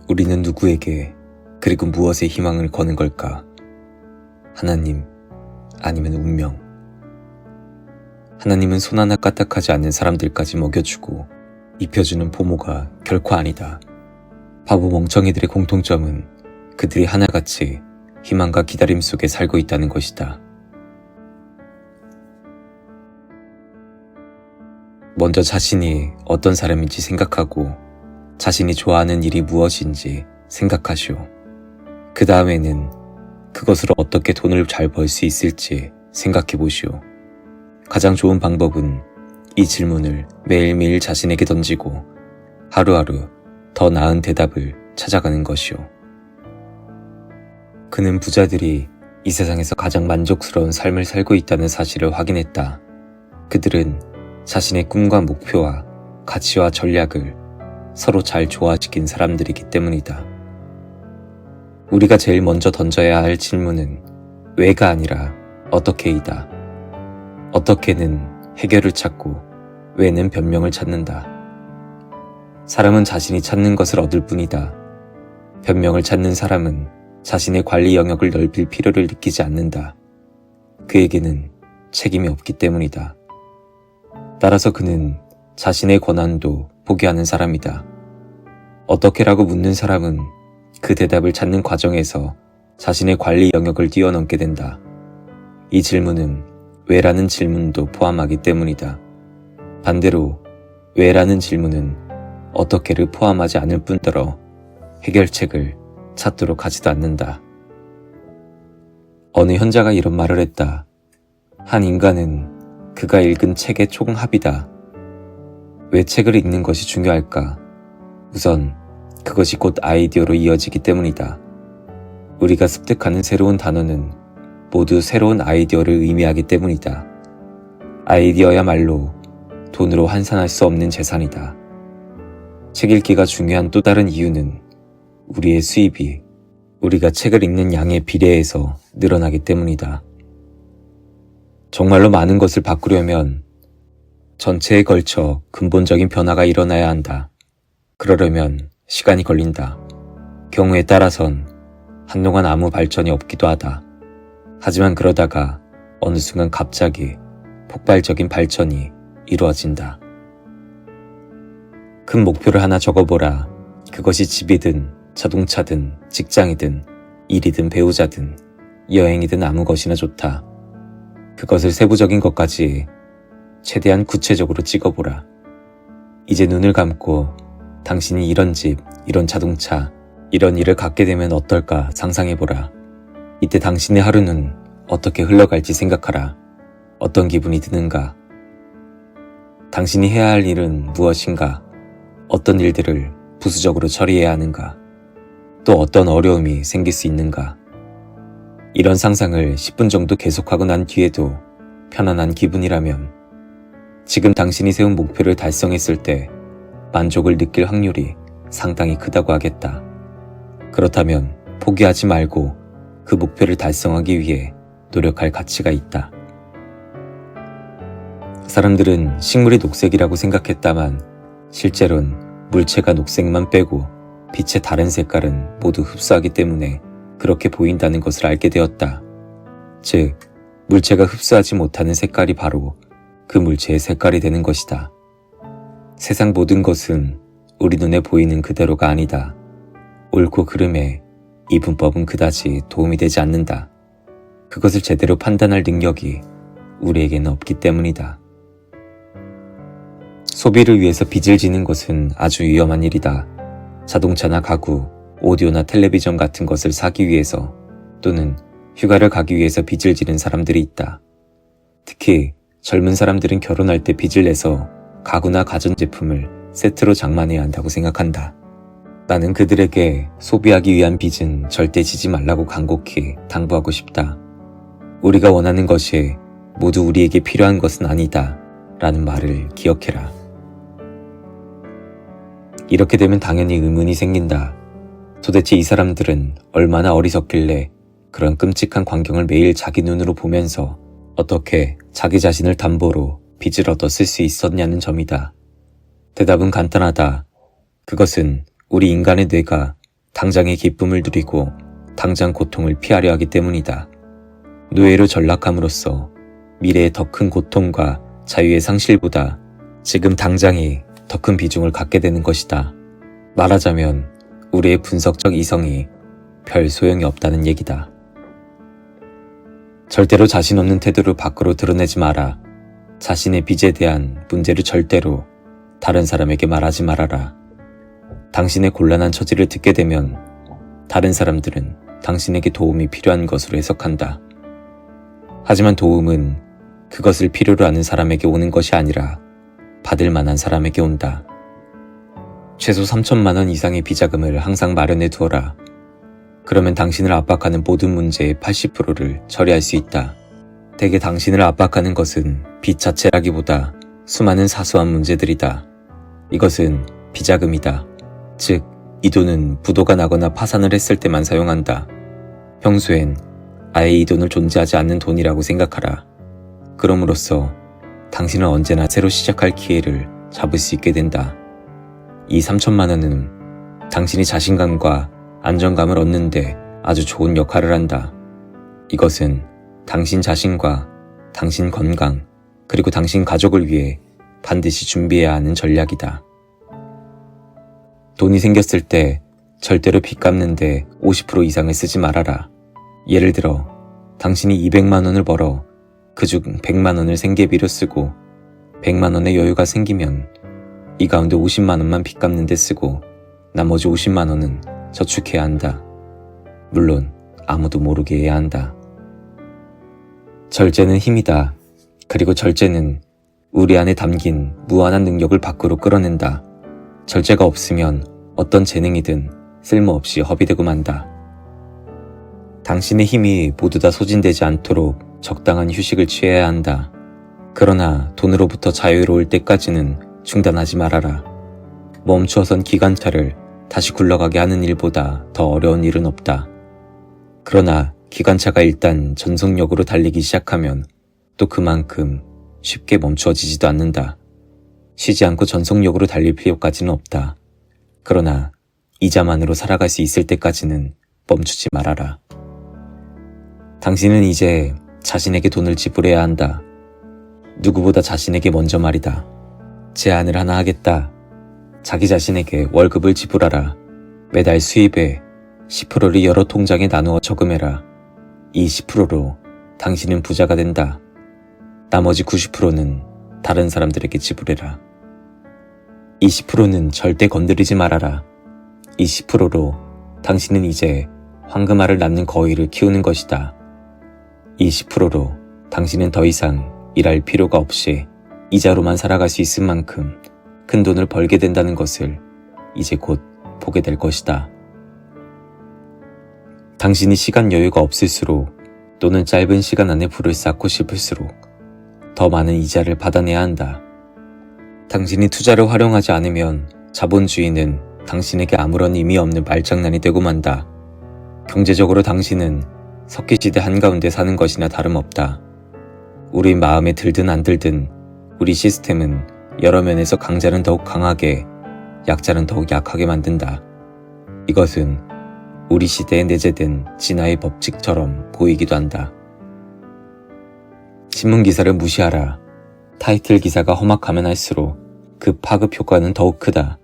우리는 누구에게 그리고 무엇에 희망을 거는 걸까? 하나님, 아니면 운명. 하나님은 손 하나 까딱하지 않는 사람들까지 먹여주고 입혀주는 보모가 결코 아니다. 바보 멍청이들의 공통점은 그들이 하나같이 희망과 기다림 속에 살고 있다는 것이다. 먼저 자신이 어떤 사람인지 생각하고 자신이 좋아하는 일이 무엇인지 생각하시오. 그 다음에는 그것으로 어떻게 돈을 잘 벌 수 있을지 생각해 보시오. 가장 좋은 방법은 이 질문을 매일매일 자신에게 던지고 하루하루 더 나은 대답을 찾아가는 것이오. 그는 부자들이 이 세상에서 가장 만족스러운 삶을 살고 있다는 사실을 확인했다. 그들은 자신의 꿈과 목표와 가치와 전략을 서로 잘 조화시킨 사람들이기 때문이다. 우리가 제일 먼저 던져야 할 질문은 왜가 아니라 어떻게이다. 어떻게는 해결을 찾고 왜는 변명을 찾는다. 사람은 자신이 찾는 것을 얻을 뿐이다. 변명을 찾는 사람은 자신의 관리 영역을 넓힐 필요를 느끼지 않는다. 그에게는 책임이 없기 때문이다. 따라서 그는 자신의 권한도 포기하는 사람이다. 어떻게라고 묻는 사람은 그 대답을 찾는 과정에서 자신의 관리 영역을 뛰어넘게 된다. 이 질문은 왜라는 질문도 포함하기 때문이다. 반대로 왜라는 질문은 어떻게를 포함하지 않을 뿐더러 해결책을 찾도록 하지도 않는다. 어느 현자가 이런 말을 했다. 한 인간은 그가 읽은 책의 총합이다. 왜 책을 읽는 것이 중요할까? 우선 그것이 곧 아이디어로 이어지기 때문이다. 우리가 습득하는 새로운 단어는 모두 새로운 아이디어를 의미하기 때문이다. 아이디어야말로 돈으로 환산할 수 없는 재산이다. 책 읽기가 중요한 또 다른 이유는 우리의 수입이 우리가 책을 읽는 양에 비례해서 늘어나기 때문이다. 정말로 많은 것을 바꾸려면 전체에 걸쳐 근본적인 변화가 일어나야 한다. 그러려면 시간이 걸린다. 경우에 따라선 한동안 아무 발전이 없기도 하다. 하지만 그러다가 어느 순간 갑자기 폭발적인 발전이 이루어진다. 큰 목표를 하나 적어보라. 그것이 집이든 자동차든 직장이든 일이든 배우자든 여행이든 아무 것이나 좋다. 그것을 세부적인 것까지 최대한 구체적으로 찍어보라. 이제 눈을 감고 당신이 이런 집, 이런 자동차, 이런 일을 갖게 되면 어떨까 상상해보라. 이때 당신의 하루는 어떻게 흘러갈지 생각하라. 어떤 기분이 드는가? 당신이 해야 할 일은 무엇인가? 어떤 일들을 부수적으로 처리해야 하는가? 또 어떤 어려움이 생길 수 있는가? 이런 상상을 10분 정도 계속하고 난 뒤에도 편안한 기분이라면 지금 당신이 세운 목표를 달성했을 때 만족을 느낄 확률이 상당히 크다고 하겠다. 그렇다면 포기하지 말고 그 목표를 달성하기 위해 노력할 가치가 있다. 사람들은 식물이 녹색이라고 생각했다만 실제로는 물체가 녹색만 빼고 빛의 다른 색깔은 모두 흡수하기 때문에 그렇게 보인다는 것을 알게 되었다. 즉, 물체가 흡수하지 못하는 색깔이 바로 그 물체의 색깔이 되는 것이다. 세상 모든 것은 우리 눈에 보이는 그대로가 아니다. 옳고 그름에 이 분법은 그다지 도움이 되지 않는다. 그것을 제대로 판단할 능력이 우리에게는 없기 때문이다. 소비를 위해서 빚을 지는 것은 아주 위험한 일이다. 자동차나 가구, 오디오나 텔레비전 같은 것을 사기 위해서 또는 휴가를 가기 위해서 빚을 지는 사람들이 있다. 특히 젊은 사람들은 결혼할 때 빚을 내서 가구나 가전제품을 세트로 장만해야 한다고 생각한다. 나는 그들에게 소비하기 위한 빚은 절대 지지 말라고 간곡히 당부하고 싶다. 우리가 원하는 것이 모두 우리에게 필요한 것은 아니다 라는 말을 기억해라. 이렇게 되면 당연히 의문이 생긴다. 도대체 이 사람들은 얼마나 어리석길래 그런 끔찍한 광경을 매일 자기 눈으로 보면서 어떻게 자기 자신을 담보로 빚을 얻어 쓸 수 있었냐는 점이다. 대답은 간단하다. 그것은 우리 인간의 뇌가 당장의 기쁨을 누리고 당장 고통을 피하려 하기 때문이다. 노예로 전락함으로써 미래의 더 큰 고통과 자유의 상실보다 지금 당장이 더 큰 비중을 갖게 되는 것이다. 말하자면 우리의 분석적 이성이 별 소용이 없다는 얘기다. 절대로 자신 없는 태도를 밖으로 드러내지 마라. 자신의 빚에 대한 문제를 절대로 다른 사람에게 말하지 말아라. 당신의 곤란한 처지를 듣게 되면 다른 사람들은 당신에게 도움이 필요한 것으로 해석한다. 하지만 도움은 그것을 필요로 하는 사람에게 오는 것이 아니라 받을 만한 사람에게 온다. 최소 3천만 원 이상의 비자금을 항상 마련해 두어라. 그러면 당신을 압박하는 모든 문제의 80%를 처리할 수 있다. 대개 당신을 압박하는 것은 빚 자체라기보다 수많은 사소한 문제들이다. 이것은 비자금이다. 즉, 이 돈은 부도가 나거나 파산을 했을 때만 사용한다. 평소엔 아예 이 돈을 존재하지 않는 돈이라고 생각하라. 그럼으로써 당신은 언제나 새로 시작할 기회를 잡을 수 있게 된다. 이 3천만 원은 당신이 자신감과 안정감을 얻는데 아주 좋은 역할을 한다. 이것은 당신 자신과 당신 건강, 그리고 당신 가족을 위해 반드시 준비해야 하는 전략이다. 돈이 생겼을 때 절대로 빚 갚는데 50% 이상을 쓰지 말아라. 예를 들어 당신이 200만 원을 벌어 그중 100만 원을 생계비로 쓰고 100만 원의 여유가 생기면 이 가운데 50만 원만 빚 갚는 데 쓰고 나머지 50만 원은 저축해야 한다. 물론 아무도 모르게 해야 한다. 절제는 힘이다. 그리고 절제는 우리 안에 담긴 무한한 능력을 밖으로 끌어낸다. 절제가 없으면 어떤 재능이든 쓸모없이 허비되고 만다. 당신의 힘이 모두 다 소진되지 않도록 적당한 휴식을 취해야 한다. 그러나 돈으로부터 자유로울 때까지는 중단하지 말아라. 멈추어선 기관차를 다시 굴러가게 하는 일보다 더 어려운 일은 없다. 그러나 기관차가 일단 전속력으로 달리기 시작하면 또 그만큼 쉽게 멈추어지지도 않는다. 쉬지 않고 전속력으로 달릴 필요까지는 없다. 그러나 이자만으로 살아갈 수 있을 때까지는 멈추지 말아라. 당신은 이제 자신에게 돈을 지불해야 한다. 누구보다 자신에게 먼저 말이다. 제안을 하나 하겠다. 자기 자신에게 월급을 지불하라. 매달 수입의 10%를 여러 통장에 나누어 저금해라. 이 10%로 당신은 부자가 된다. 나머지 90%는 다른 사람들에게 지불해라. 이 10%는 절대 건드리지 말아라. 이 10%로 당신은 이제 황금알을 낳는 거위를 키우는 것이다. 이 10%로 당신은 더 이상 일할 필요가 없이 이자로만 살아갈 수 있을 만큼 큰 돈을 벌게 된다는 것을 이제 곧 보게 될 것이다. 당신이 시간 여유가 없을수록 또는 짧은 시간 안에 부를 쌓고 싶을수록 더 많은 이자를 받아내야 한다. 당신이 투자를 활용하지 않으면 자본주의는 당신에게 아무런 의미 없는 말장난이 되고 만다. 경제적으로 당신은 석기시대 한가운데 사는 것이나 다름없다. 우리 마음에 들든 안 들든 우리 시스템은 여러 면에서 강자는 더욱 강하게, 약자는 더욱 약하게 만든다. 이것은 우리 시대에 내재된 진화의 법칙처럼 보이기도 한다. 신문 기사를 무시하라. 타이틀 기사가 험악하면 할수록 그 파급 효과는 더욱 크다.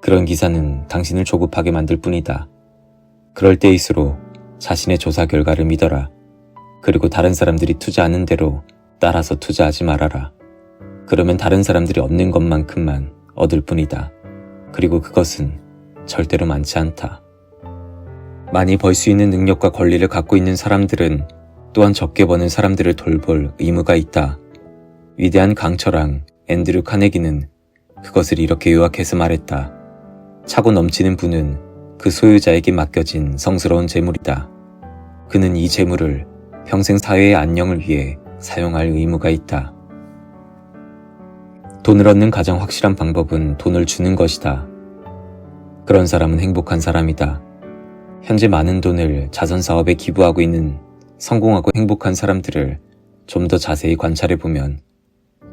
그런 기사는 당신을 조급하게 만들 뿐이다. 그럴 때일수록 자신의 조사 결과를 믿어라. 그리고 다른 사람들이 투자하는 대로 따라서 투자하지 말아라. 그러면 다른 사람들이 얻는 것만큼만 얻을 뿐이다. 그리고 그것은 절대로 많지 않다. 많이 벌 수 있는 능력과 권리를 갖고 있는 사람들은 또한 적게 버는 사람들을 돌볼 의무가 있다. 위대한 강철왕 앤드류 카네기는 그것을 이렇게 요약해서 말했다. 차고 넘치는 부는 그 소유자에게 맡겨진 성스러운 재물이다. 그는 이 재물을 평생 사회의 안녕을 위해 사용할 의무가 있다. 돈을 얻는 가장 확실한 방법은 돈을 주는 것이다. 그런 사람은 행복한 사람이다. 현재 많은 돈을 자선사업에 기부하고 있는 성공하고 행복한 사람들을 좀 더 자세히 관찰해보면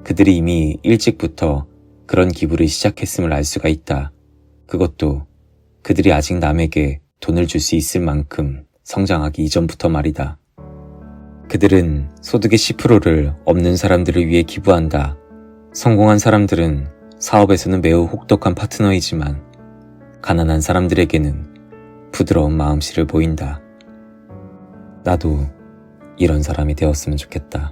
그들이 이미 일찍부터 그런 기부를 시작했음을 알 수가 있다. 그것도 그들이 아직 남에게 돈을 줄 수 있을 만큼 성장하기 이전부터 말이다. 그들은 소득의 10%를 없는 사람들을 위해 기부한다. 성공한 사람들은 사업에서는 매우 혹독한 파트너이지만 가난한 사람들에게는 부드러운 마음씨를 보인다. 나도 이런 사람이 되었으면 좋겠다.